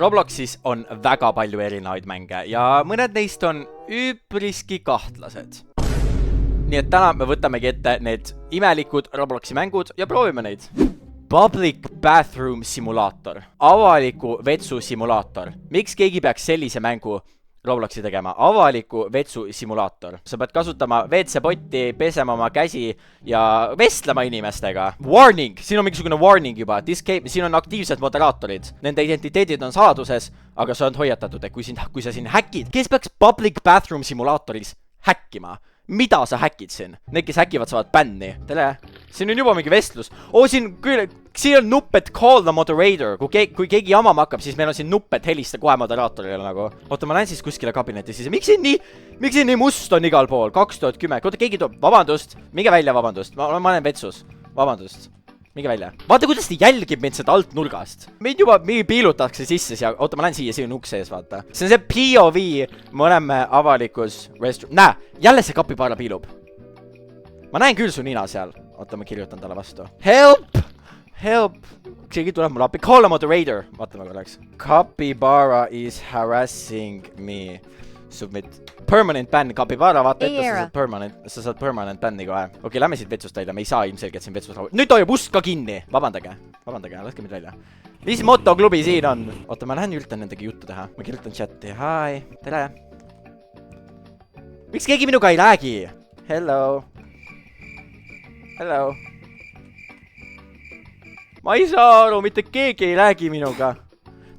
Robloxis on väga palju erinevaid mänge ja mõned neist on üpriski kahtlased. Nii et täna me võtamegi ette need imelikud Robloxi mängud ja proovime neid. Public Bathroom Simulator. Avaliku vetsu simulaator. Miks keegi peaks sellise mängu Robloxi tegema? Avaliku vetsu simulaator. Sa pead kasutama WC-potti, pesema oma käsi ja vestlema inimestega. Warning! Siin on mingisugune warning juba. Siin on aktiivsed moderaatorid. Nende identiteedid on saladuses, aga sa oled hoiatatud, et kui sa siin häkid. Kes peaks Public Bathroom Simulaatoris häkkima? Mida sa häkid siin? Need, kes häkivad, saavad bänni. Tere! Siin on juba mingi vestlus. Siin on nupp, et call the moderator. Kui keegi jamama hakkab, siis meil on siin nupp, et helista kohe moderaatorile nagu. Oota, ma lähen siis kuskile kabinetti siis. Miks siin nii must on igal pool? 2010. Oota, keegi tuleb. Vabandust. Minge välja, vabandust. Ma olen vetsus. Vabandust. Minge välja. Vaata, kuidas ta jälgib mind seda alt nurgast. Meid juba piilutakse sisse siia. Oota, ma lähen siia, siin on uks sees, vaata. See on see POV. Me oleme avalikus restroom. Näe, jälle see kapibaara piilub. Ma näen küll su nina seal. Oota, ma kirjutan talle vastu. Help! Help! Keegi tuleb mulle appi. Call a moderator. Vaatame korraks. Capybara is harassing me. Submit. Permanent ban. Capybara, vaata ette, sa saad permanent banni kohe. Okei, lähme siit vetsust välja. Me ei saa ilmselgelt siin vetsus rahu. Nüüd hoiab ust ka kinni. Vabandage, laske mind välja. Mis motoklubi siin on? Oota, ma lähen üritan nendega juttu teha. Ma kirjutan chati. Hi, tere. Miks keegi minuga ei räägi? Hello. Hello. Ma ei saa aru, mitte keegi ei räägi minuga.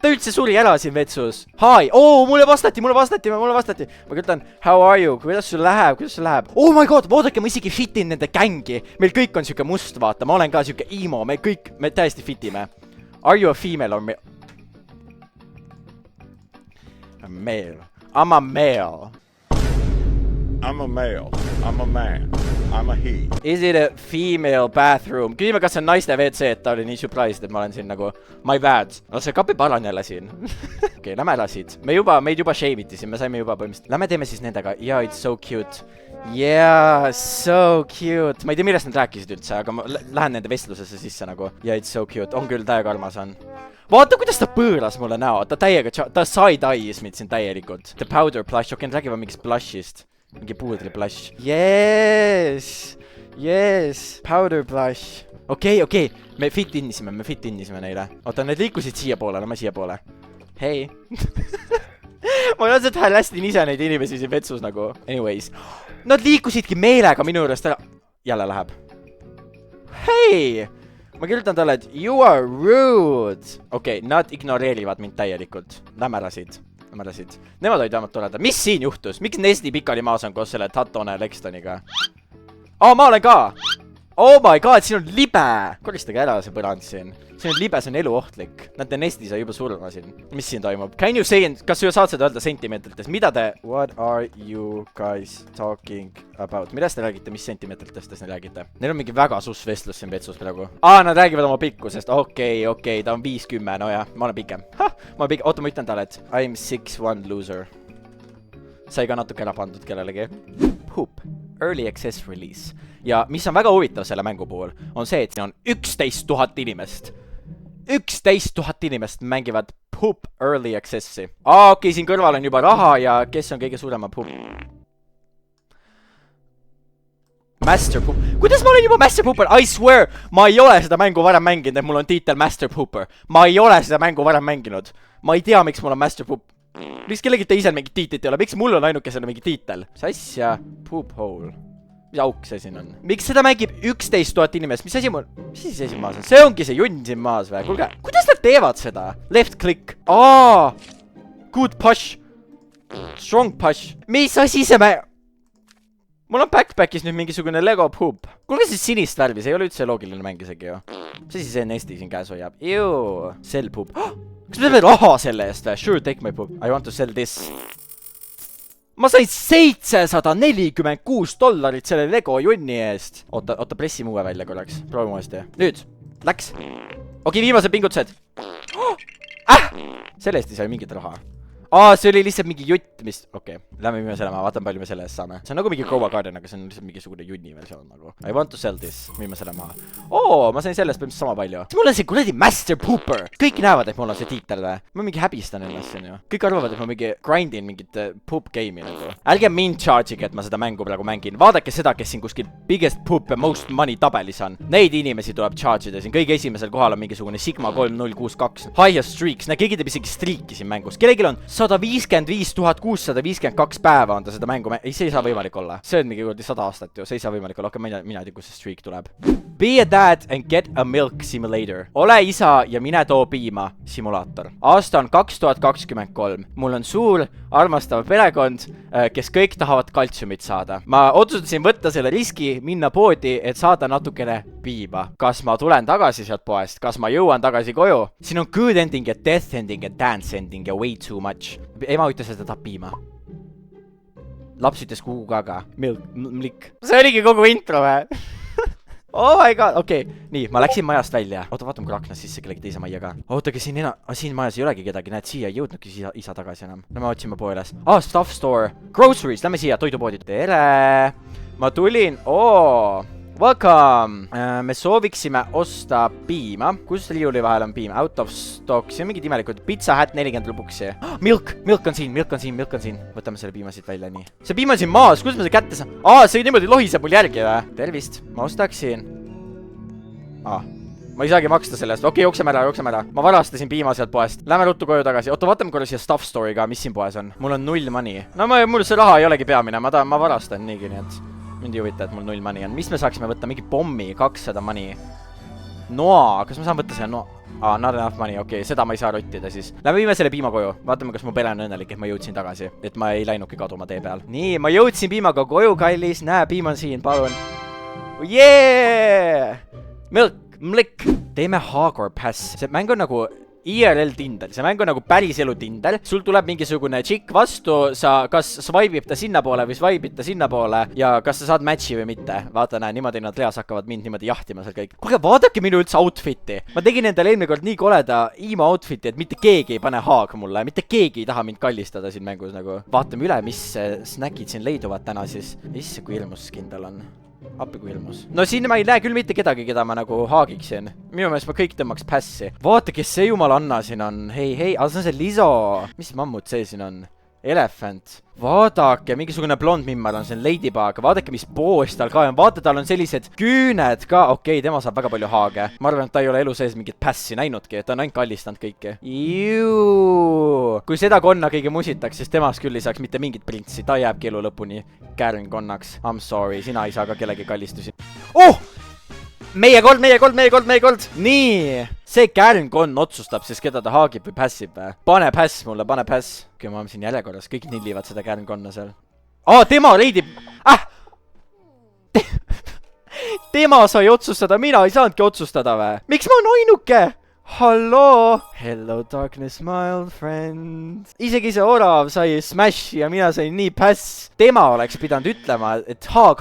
Ta üldse suri ära siin vetsus. Hi. Mulle vastati. Ma kirjutan, how are you? Kuidas sul läheb? Oh my god, vaadake, ma isegi fitin nende gängi. Meil kõik on siuke must, vaata. Ma olen ka siuke emo. Me täiesti fitime. Are you a female or male? A male. I'm a male. I'm a male. I'm a man. I'm a he. Is it a female bathroom? Küsime, kas see on naiste WC, et ta oli nii surprised, et ma olen siin nagu my bad. No see kapipara on jälle siin. Okei, lähme elasid. Meid juba shame'iti siin, me saime juba põhimõtteliselt. Lähme teeme siis nendega. Yeah, it's so cute. Yeah, so cute. Ma ei tea, millest nad rääkisid üldse, aga ma lähen nende vestlusesse sisse nagu. Yeah, it's so cute. On küll täiega armas on. Vaata, kuidas ta põõras mulle näo. Ta side-eyes mind siin täielikult. The powder blush. Okei, räägivad mingist blushist. Mingi puudri blush. Yes! Powder blush. Okei. Me fit innisime neile. Oota, need liikusid siia poole, lähme siia poole. Hei. Ma lihtsalt häälestin ise neid inimesi siin vetsus nagu. Anyways. Nad liikusidki meelega minu juurest ära. Jälle läheb. Hei! Ma kirjutan talle, et you are rude. Okei, nad ignoreerivad mind täielikult. Lähme ära siit. Nemad olid vähemalt toredad. Mis siin juhtus? Miks Nesli pikali maas on koos selle Tatone Lextoniga? Ma olen ka! Oh my god, siin on libe! Koristage ära see põrand siin. Siin on libe, see on eluohtlik. Näete, Nesli sai juba surma siin. Mis siin toimub? Can you say, kas sa saad seda öelda sentimeetrites? What are you guys talking about? Millest te räägite? Mis sentimeetritest te räägite? Neil on mingi väga sus vestlus siin vetsus praegu. Nad räägivad oma pikkusest. Okei, ta on 50, no jah, ma olen pikem. Oota, ma ütlen talle, et I'm 6'1 loser. Sai ka natuke ära pandud kellelegi. Poop. Early access release. Ja mis on väga huvitav selle mängu puhul, on see, et siin on 11 000 inimest. 11 000 inimest mängivad Poop Early Accessi. Okei, siin kõrval on juba raha ja kes on kõige suurema Poop? Master Poop. Kuidas ma olen juba Master Pooper? I swear, ma ei ole seda mängu varem mänginud, et mul on tiitel Master Pooper. Ma ei ole seda mängu varem mänginud. Ma ei tea, miks mul on Master Poop. Miks kellegi teisel mingit tiitlit ei ole? Miks mul on ainukesele mingi tiitel? Mis asja? Poop hole. Mis auk see siin on? Miks seda mängib 11 000 inimest? Mis asi maas on? See ongi see junn siin maas või? Kuulge, kuidas nad teevad seda? Left click. Good push. Strong push. Mis asi see Mul on backpackis nüüd mingisugune Lego poop. Kuulge siis sinist värvi, see ei ole üldse loogiline mäng isegi ju. Mis asi see Nesti siin käes hoiab? Sell poop. Kas me teeme raha selle eest või? Sure, take my poop. I want to sell this. Ma sain $746 selle Lego junni eest. Oota, pressime uue välja korraks. Proovime uuesti. Nüüd. Läks. Okei, viimased pingutused. Selle eest ei sai mingit raha. see oli lihtsalt mingi jutt, mis... Okei, lähme müüme selle maha, vaatame palju me selle eest saame. See on nagu mingi Growa Garden, aga see on lihtsalt mingisugune junni veel seal nagu. I want to sell this. Müüme selle maha. Ma sain sellest põhimõtteliselt sama palju. Mul on see kuradi Master Pooper. Kõik näevad, et mul on see tiitel või. Ma mingi häbistan ennast siin ju. Kõik arvavad, et ma mingi grindin mingit poop game'i nagu. Ärge mind charge'ige, et ma seda mängu praegu mängin. Vaadake seda, kes siin kuskil biggest poop ja most money tabelis on. Neid inimesi tuleb charge'ida siin. Kõige esimesel kohal on mingisugune Sigma 3062. Highest streaks. Keegi teeb isegi streaki siin mängus. Kellegil on 155 652 päeva on ta seda mängu. Ei, see ei saa võimalik olla. See on mingi 100 aastat ju. See ei saa võimalik olla. Mina ei tea, kus see streak tuleb. Be a dad and get a milk simulator. Ole isa ja mine too piima simulaator. Aasta on 2023. Mul on suur, armastav perekond, kes kõik tahavad kaltsiumit saada. Ma otsustasin võtta selle riski, minna poodi, et saada natukene piima. Kas ma tulen tagasi sealt poest? Kas ma jõuan tagasi koju? Siin on good ending ja death ending ja dance ending ja way too much. Ema ütles, et ta tahab piima. Laps ütles kuhu kaga. Milk. See oligi kogu intro või? Oh my god, okei. Nii, ma läksin majast välja. Oota, vaatame, kui aknas sisse kellegi teise majja ka. Ootagi, siin majas ei olegi kedagi. Näed, siia ei jõudnudki isa tagasi enam. No me otsime poe üles. Stuff store. Groceries, lähme siia, toidupoodi. Tere! Ma tulin. Welcome! Me sooviksime osta piima. Kus riiuli vahel on piim? Out of stock. See on mingid imelikud. Pizza Hut 40 buksi. Milk on siin. Võtame selle piima siit välja, nii. See piim on siin maas. Kuidas me seda kätte saan? See niimoodi lohiseb mul järgi või? Tervist. Ma ostaksin. Ma ei saagi maksta sellest. Okei, jookseme ära. Ma varastasin piima sealt poest. Lähme ruttu koju tagasi. Oota, vaatame korra siia stuff store'i ka, mis siin poes on. Mul on 0 money. No mul see raha ei olegi peamine. Ma varastan niigi, nii et... Mind ei huvita, et mul 0 money on. Mis me saaksime võtta? Mingi pommi, 200 money. Noa, kas ma saan võtta selle noa? Not enough money, okei, seda ma ei saa rottida siis. Lähme viime selle piima koju. Vaatame, kas mu pere on õnnelik, et ma jõudsin tagasi. Et ma ei läinudki kaduma tee peal. Nii, ma jõudsin piimaga koju, kallis. Näe, piim on siin, palun. Yeah! Milk. Teeme Hogwarts Pass. See mäng on nagu... IRL Tinder, see mäng on nagu päris elu Tinder. Sul tuleb mingisugune tšikk vastu, sa kas swipe'ib ta sinna poole või swipe'ib ta sinna poole ja kas sa saad match'i või mitte. Vaata, näe, niimoodi nad reas hakkavad mind niimoodi jahtima seal kõik. Kuule, vaadake minu üldse outfit'i. Ma tegin endale eelmine kord nii koleda emo outfit'i, et mitte keegi ei pane haag mulle. Mitte keegi ei taha mind kallistada siin mängus nagu. Vaatame üle, mis snackid siin leiduvad täna siis. Isse, kui ilmus kindel on. Appi kui ilmus. No siin ma ei näe küll mitte kedagi, keda ma nagu haagiksin. Minu meelest ma kõik tõmbaks passi. Vaata, kes see jumalanna siin on. Hei, see on see Liso. Mis mammut see siin on? Elephant. Vaadake, mingisugune blond mimmar on, see on Ladybug. Vaadake, mis poos tal ka on. Vaata, tal on sellised küüned ka. Okei, tema saab väga palju haage. Ma arvan, et ta ei ole elu sees mingit passi näinudki. Ta on ainult kallistanud kõike. Kui seda konna kõige musitaks, siis temast küll ei saaks mitte mingit printsi. Ta jääbki elu lõpuni Karen konnaks. I'm sorry, sina ei saa ka kellegi kallistusi. Meie kord. Nii, see Karen konn otsustab siis, keda ta haagib või passib. Pane pass mulle, pane pass. Kui ma olen siin järjekorras, kõik nillivad seda Karen konna seal. Tema leidib... Tema sai otsustada, mina ei saanudki otsustada või? Miks ma olen ainuke? Hello, darkness, my old friend. Isegi see orav sai smash ja mina sain nii pass. Tema oleks pidanud ütlema, et haag.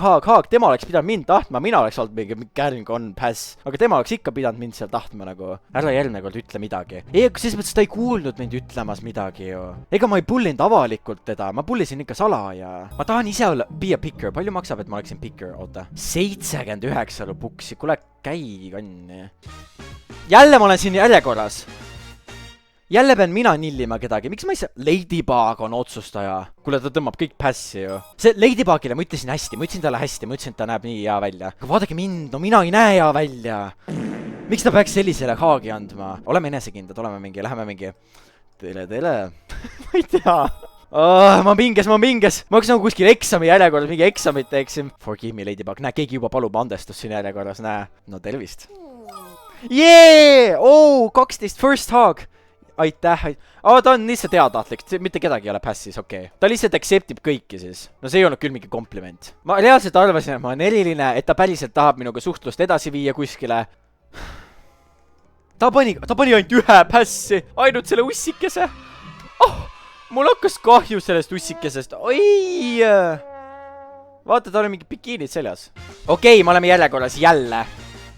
Tema oleks pidanud mind tahtma, mina oleks olnud mingi Karen on pass. Aga tema oleks ikka pidanud mind seal tahtma nagu. Ära järgmine kord ütle midagi. Selles mõttes ta ei kuulnud mind ütlemas midagi ju. Ega ma ei pullinud avalikult teda, ma pullisin ikka salaja. Ma tahan ise olla, be a picker. Palju maksab, et ma oleksin picker? Oota. 79 rupuksi. Kuule, käi kanni. Jälle ma olen siin järjekorras. Jälle pean mina nillima kedagi. Miks ma ei saa... Ladybug on otsustaja. Kuule, ta tõmbab kõik passi ju. See Ladybugile ma ütlesin hästi. Ma ütlesin talle hästi. Ma ütlesin, et ta näeb nii hea välja. Aga vaadake mind. No mina ei näe hea välja. Miks ta peaks sellisele haagi andma? Oleme enesekindlad. Oleme mingi... Läheme mingi... Tele. Ma ei tea. Ma pinges. Ma oleks nagu kuskil eksami järjekorras. Mingi eksamit teeksin. Forgive me, Ladybug. Näe, keegi juba palub andestust siin järjekorras. Näe. No tervist. Jee! 12 first hog. Aitäh. Ta on lihtsalt heatahtlik. Mitte kedagi ei ole passis, okei. Ta lihtsalt acceptib kõiki siis. No see ei olnud küll mingi kompliment. Ma reaalselt arvasin, et ma olen eriline, et ta päriselt tahab minuga suhtlust edasi viia kuskile. Ta pani ainult ühe passi. Ainult selle ussikese. Mul hakkas kahju sellest ussikesest. Oi! Vaata, ta oli mingi bikiinid seljas. Okei, me oleme järjekorras jälle.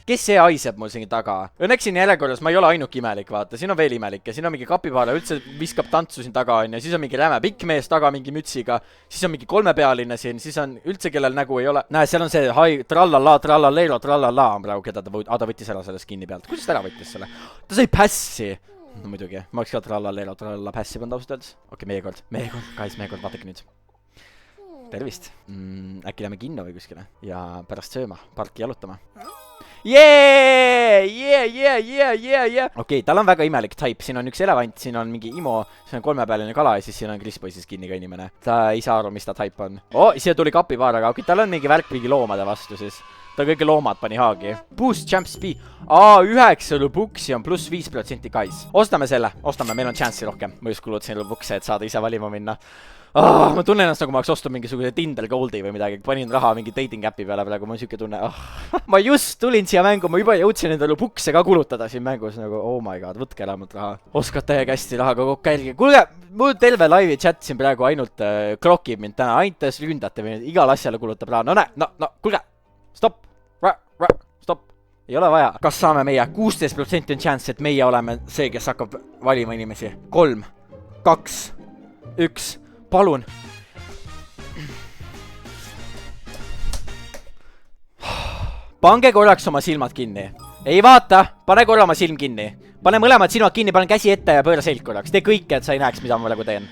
kes see haiseb mul siin taga? Õnneks siin järjekorras ma ei ole ainuke imelik, vaata, siin on veel imelik ja siin on mingi kapibaara, üldse viskab tantsu siin taga on ja siis on mingi räme pikk mees taga mingi mütsiga, siis on mingi kolmepealine siin, siis on üldse kellel nägu ei ole. Näe, seal on see trallala, trallaleero, trallala on praegu, keda ta võttis ära sellest kinni pealt. Kuidas ta ära võttis selle? Ta sai pässi. No muidugi, ma oleks ka trallaleero, trallala pässi pannud ausalt öeldes. Okei, meie kord, vaadake nüüd. Tervist. Äkki lähme kinno või kuskile ja pärast sööma, parki jalutama. Okei, tal on väga imelik type, siin on üks elevant, siin on mingi imo, siin on kolmepealine kala ja siis siin on Krispoisis kinni ka inimene. Ta ei saa aru, mis ta type on. Siia tuli kapipaaraga, okei, tal on mingi värk mingi loomade vastu siis. Ta kõige loomad pani haagi. Boost Champs B. 9 Robuxi on pluss 5% guys. Ostame selle, meil on chance'i rohkem. Ma just kulutasin Robuxi, et saada ise valima minna. Ma tunnen ennast nagu ma oleks ostu mingisuguse Tinder Goldi või midagi. Panin raha mingi dating äpi peale praegu, ma on siuke tunne. Ma just tulin siia mängu, ma juba jõudsin enda Robuxi ka kulutada siin mängus. Nagu, oh my god, võtke elamalt raha. Oskad täiega hästi rahaga kokku jälgi. Kuulge, mul terve laivi chat siin praegu ainult krokib mind täna. Ainult ründate mind, igal asjale kulutab raha. No, kuulge. Stop. Stop. Ei ole vaja. Kas saame meie 16% on chance, et meie oleme see, kes hakkab valima inimesi? 3, 2, 1. Palun. Pange korraks oma silmad kinni. Ei vaata. Pane korra oma silm kinni. Pane mõlemad silmad kinni, pane käsi ette ja pööra selg korraks. Tee kõike, et sa ei näeks, mida ma praegu teen.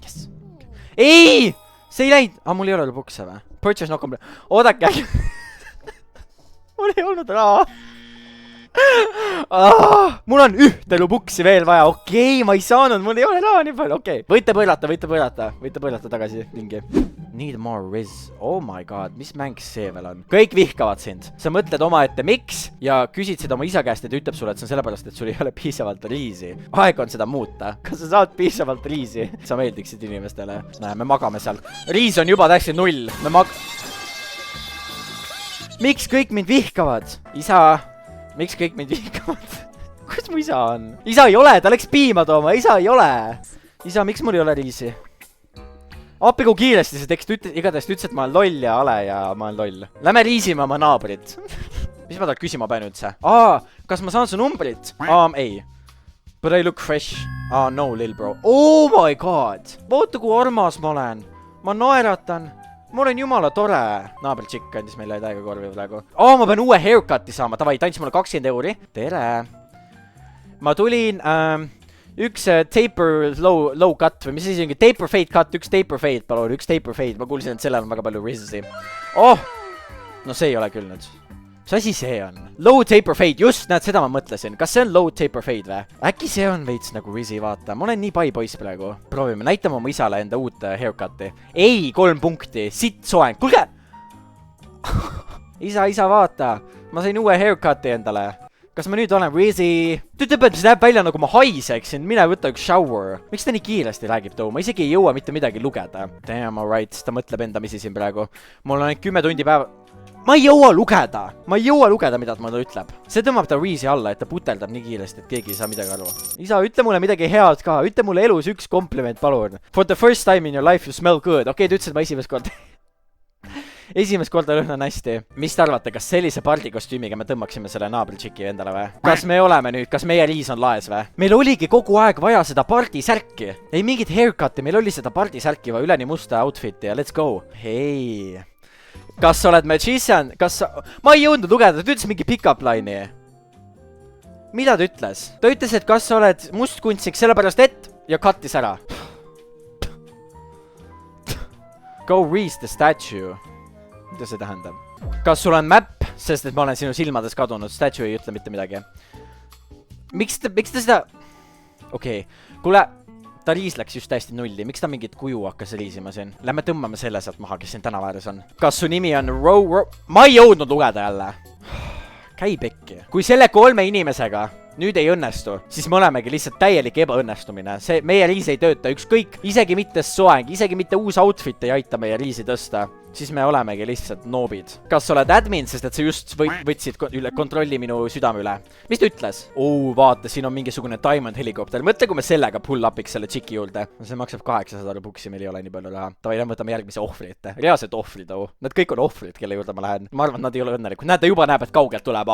Yes. Ei! See ei läinud. Mul ei ole lõbukse või? Purchase no complete. Oodake äkki. Mul ei olnud raha. Mul on ühte lõbuksi veel vaja. Okei, ma ei saanud. Mul ei ole raha nii palju. Okei. Võite põrata tagasi mingi. Need more riz. Oh my god. Mis mäng see veel on? Kõik vihkavad sind. Sa mõtled oma ette miks ja küsid seda oma isa käest ja ta ütleb sulle, et see on sellepärast, et sul ei ole piisavalt riisi. Aeg on seda muuta. Kas sa saad piisavalt riisi? Sa meeldiksid inimestele. Näe, me magame seal. Riis on juba täiesti 0. Miks kõik mind vihkavad? Isa, miks kõik mind vihkavad? Kus mu isa on? Isa ei ole, ta läks piima tooma. Isa ei ole. Isa, miks mul ei ole riisi? Appi kui kiiresti see tekst igatahes ütles, et ma olen loll ja ale ja ma olen loll. Lähme riisime oma naabrit. Mis ma tal küsima pean üldse? Kas ma saan su numbrit? Ei. But I look fresh. No, lil bro. Oh my god. Vaata kui armas ma olen. Ma naeratan. Ma olen jumala tore. Naabri tšikk andis meile täiega korvi praegu. Ma pean uue haircut'i saama. Tavai, ta andis mulle 20 euri. Tere. Ma tulin... üks taper low cut või mis asi ongi taper fade cut, üks taper fade, palun, üks taper fade, ma kuulsin, et sellel on väga palju rizzi. No see ei ole küll nüüd. Mis asi see on? Low taper fade, just, näed, seda ma mõtlesin. Kas see on low taper fade või? Äkki see on veits nagu rizzi, vaata. Ma olen nii pai poiss praegu. Proovime, näitame oma isale enda uut haircut'i. Ei, 3 punkti, sitt soeng. Kuulge! isa, vaata. Ma sain uue haircut'i endale. Kas ma nüüd olen Rizzy? Ta ütleb, et see näeb välja nagu ma haiseksin. Mine võta üks shower. Miks ta nii kiiresti räägib too? Ma isegi ei jõua mitte midagi lugeda. Damn, alright. Ta mõtleb endamisi siin praegu. Mul on 10 tundi päeva. Ma ei jõua lugeda. Mida ta mulle ütleb. See tõmbab ta Rizzy alla, et ta puteldab nii kiiresti, et keegi ei saa midagi aru. Isa, ütle mulle midagi head ka. Ütle mulle elus üks kompliment, palun. For the first time in your life you smell good. Okei, ta ütles, et ma esimest korda lõhnan hästi. Mis te arvate, kas sellise pardikostüümiga me tõmbaksime selle naabritšiki endale või? Kas me oleme nüüd, kas meie Liis on laes või? Meil oligi kogu aeg vaja seda pardisärki. Ei mingit haircut'i, meil oli seda pardisärki või üleni musta outfit'i ja let's go. Hei. Kas sa oled magician? Ma ei jõudnud lugeda, ta ütles mingi pick-up line'i. Mida ta ütles? Ta ütles, et kas sa oled mustkuntsik sellepärast et ja cut'is ära. Go raise the statue. Mida see tähendab? Kas sul on map, sest et ma olen sinu silmades kadunud? Statue ei ütle mitte midagi. Miks ta seda... Okei. Kuule, ta riis läks just täiesti 0. Miks ta mingit kuju hakkas riisima siin? Lähme tõmbame selle sealt maha, kes siin tänava ääres on. Kas su nimi on Ma ei jõudnud lugeda jälle. Käi pekki. Kui selle 3 inimesega nüüd ei õnnestu, siis me olemegi lihtsalt täielik ebaõnnestumine. Meie riis ei tööta ükskõik. Isegi mitte soeng, isegi mitte uus outfit ei aita meie riisi tõsta. siis me olemegi lihtsalt noobid. Kas sa oled admin, sest et sa just võtsid kontrolli minu südame üle? Mis ta ütles? Vaata, siin on mingisugune Diamond helikopter. Mõtle, kui me sellega pull upiks selle tšiki juurde. See maksab 800 buksi, meil ei ole nii palju raha. Tavai, võtame järgmise ohvri ette. Reaalselt ohvrid, Nad kõik on ohvrid, kelle juurde ma lähen. Ma arvan, nad ei ole õnnelikud. Näed, ta juba näeb, et kaugelt tuleb.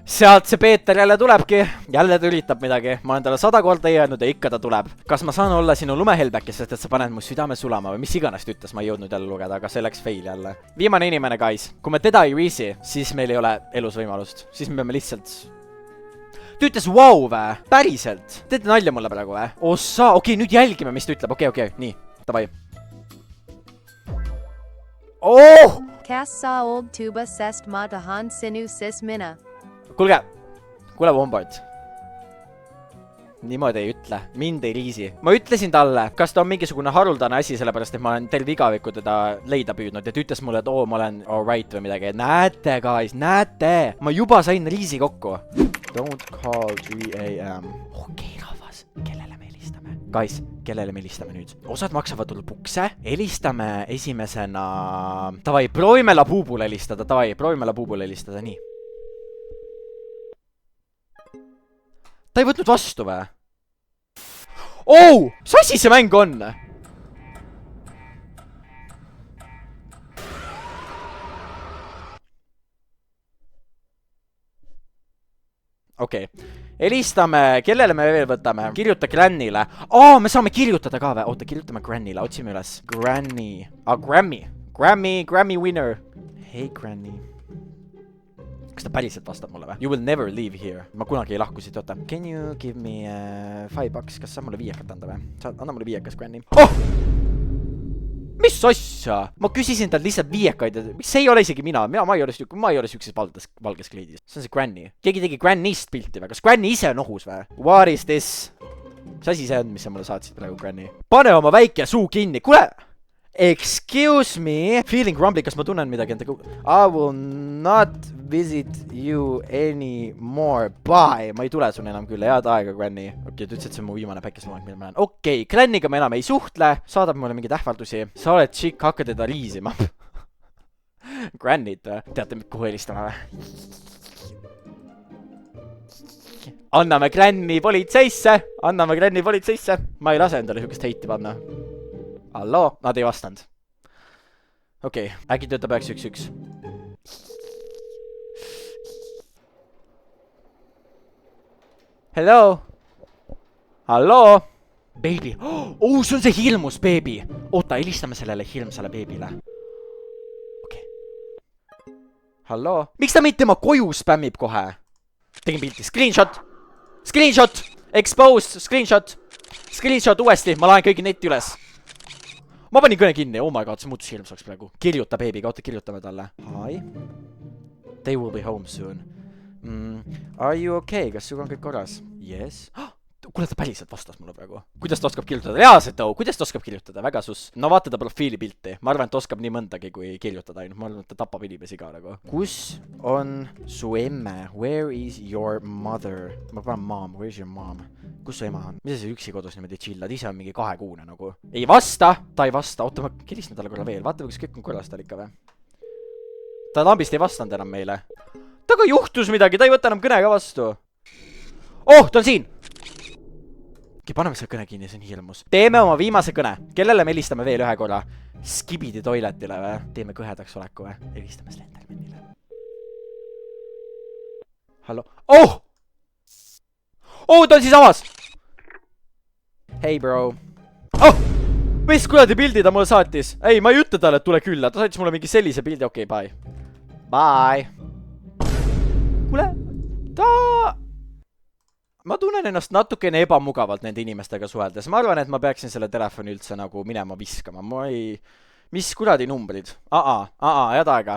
Sealt see Peeter jälle tulebki. Jälle ta üritab midagi. Ma olen talle 100 korda jäänud ja ikka ta tuleb. Kas ma saan olla sinu lumehelbekes, sest et sa paned mu südame sulama või mis iganes ta ütles, ma ei jõudnud jälle lugeda, aga see läks fail jälle. Viimane inimene, guys. Kui me teda ei reisi, siis meil ei ole elus võimalust. Siis me peame lihtsalt... Ta ütles wow vä? Päriselt? Teete nalja mulle praegu vä? Okei, nüüd jälgime, mis ta ütleb. Okei, nii. Davai. Kas sa old tuba sest ma tahan sinu sis minna. Kuule, Wombard. Niimoodi ei ütle. Mind ei riisi. Ma ütlesin talle, kas ta on mingisugune haruldane asi, sellepärast, et ma olen terve igaviku teda leida püüdnud. Ja ta ütles mulle, et ma olen alright või midagi. Näete, guys, näete. Ma juba sain riisi kokku. Don't call 3 AM. Okei, rahvas. Kellele me helistame? Guys, kellele me helistame nüüd? Osad maksavad tulla pukse. Helistame esimesena... Tavai, proovime Labubule helistada. Nii. Ta ei võtnud vastu või? Mis asi see mäng on? Okei. Helistame, kellele me veel võtame? Kirjuta Grannile. Me saame kirjutada ka või? Oota, kirjutame Grannile, otsime üles. Granny. Grammy winner. Hey, Granny. Kas ta päriselt vastab mulle või? You will never leave here. Ma kunagi ei lahku siit, oota. Can you give me $5? Kas sa mulle 5 anda või? Anna mulle 5, Granny. Mis asja? Ma küsisin tal lihtsalt 5. See ei ole isegi mina. Ma ei ole sükses valges kleidis. See on see Granny. Keegi tegi Grannist pilti või? Kas Granny ise on ohus või? What is this? Mis asi see on, mis sa mulle saatsid praegu, Granny? Pane oma väike suu kinni. Kuule! Excuse me. Feeling grumbly, kas ma tunnen midagi enda I will not visit you anymore. Bye. Ma ei tule sun enam küll. Head aega, Granny. Okei, ta ütles, et see on mu viimane päikeselooing, mille ma lähen. Okei, Granniga me enam ei suhtle. Saadab mulle mingeid ähvardusi. Sa oled tšikk, hakka teda riisima. Grannit, teate, kuhu helistame või? Anname Granni politseisse. Ma ei lase endale sihukest heiti panna. Hallo? Nad ei vastanud. Okei, äkki töötab 911. Hello? Hallo? Baby. See on see hirmus beebi. Oota, helistame sellele hirmsale beebile. Okei. Hallo? Miks ta meid tema koju spämmib kohe? Tegin pilti. Screenshot! Exposed! Screenshot uuesti. Ma laen kõigi netti üles. Ma panin kõne kinni. Oh my god, see muutus hirmsaks praegu. Kirjuta beebiga, oota, kirjutame talle. Hi. They will be home soon. Are you okay? Kas suga on kõik korras? Yes. Kuule, ta päriselt vastas mulle praegu. Kuidas ta oskab kirjutada? Reaalselt, kuidas ta oskab kirjutada? Väga sus. No vaata ta profiilipilti. Ma arvan, et ta oskab nii mõndagi, kui kirjutada ainult. Ma arvan, et ta tapab inimesi ka nagu. Kus on su emme? Where is your mother? Ma panen mom. Where is your mom? Kus su ema on? Mida sa üksi kodus niimoodi chillad? Ise on mingi 2 kuune nagu. Ei vasta! Ta ei vasta. Oota, ma kiristame talle korra veel. Vaatame, kas kõik on korras tal ikka või? Ta lambist ei vastanud enam meile. Taga juhtus midagi. Ta ei võta enam kõne ka vastu. Ta on siin! Paneme selle kõne kinni, see on hirmus. Teeme oma viimase kõne. Kellele me helistame veel 1 korra? Skibidi toiletile või? Teeme kõhedaks oleku või? Helistame Slendermanile. Hallo? Ta on siis avas! Hey bro. Mis kuradi pildi ta mulle saatis? Ei, ma ei ütle talle, et tule külla. Ta saatis mulle mingi sellise pildi. Okei, bye. Bye. Kuule, ma tunnen ennast natukene ebamugavalt nende inimestega suheldes. Ma arvan, et ma peaksin selle telefoni üldse nagu minema viskama. Mis kuradi numbrid? Head aega.